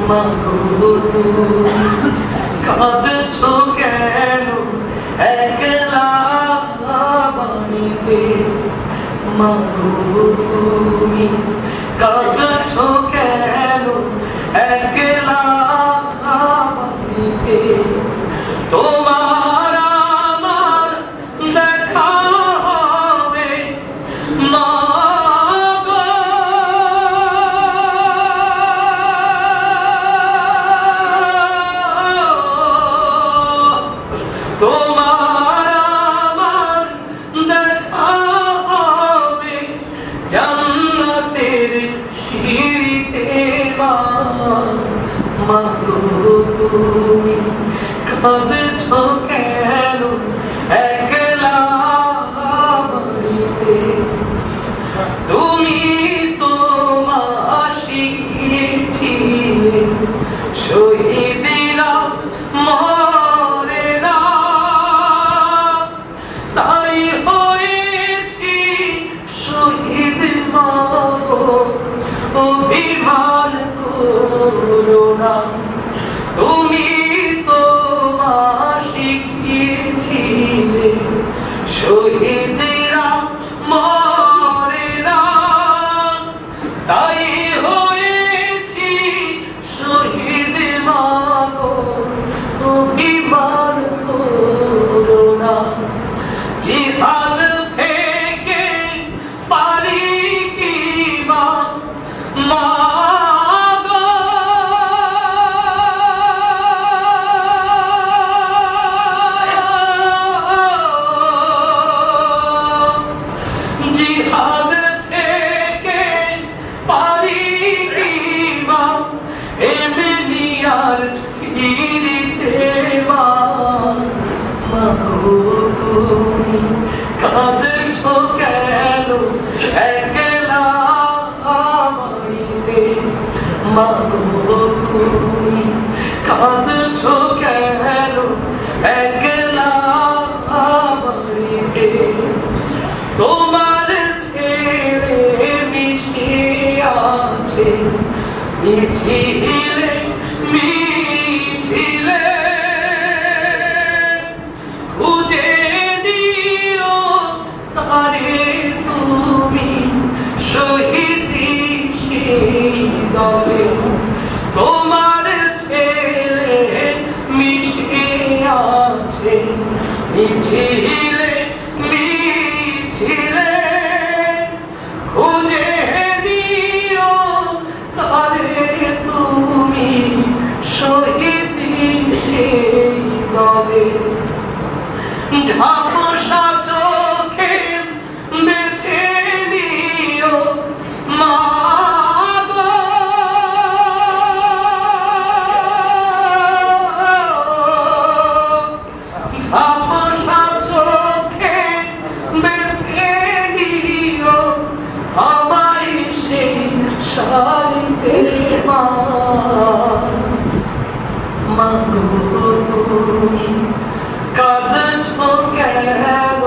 মাগো তুমি কাঁদছো কেন একলা বাড়িতে? মাগো তুমি কাঁদছো কেন একলা বাড়িতে? তোমার আমার দেখা হবে মাগো, তোমার আমার দেখা হবে জান্নাতের সিঁড়িতে। মাগো তুমি কাঁদছো কেন একলা বাড়িতে? তুমি তো শিখিয়েছিলে শহীদেরা মরে না, তাই হয়েছি শহীদ। মাগো অভিমান করো না, তুমি তো শিখিয়েছিলে শহীদেরা মরে না, তাই হয়েছি শহীদ। মাগো অভিমান করো না, জিহাদ থেকে পারি কি মাগো, জিহাদ থেকে পারি কি এমনি আর ফিরিতে? মাগো তুমি কাঁদছো কেন একলা বাড়িতে? মাগো তুমি কাঁদছো কেন একলা বাড়িতে? তোমার ছেলে মিশে আছে মিছিলে মিছিলে, খুঁজে নিও তারে তুমি শহীদি সেই দলে। তোমার ছেলে মিশে আছে মিছিলে মিছিলে, খুঁজে নিও তারে তুমি শহীদি সেই দলে। ঝাপসা চোখে বেছে নিও মাগো, ঝাপসা চোখে বেছে নিও আমায় সেই শাড়িতে। মাগো তুমি কাঁদছো কেন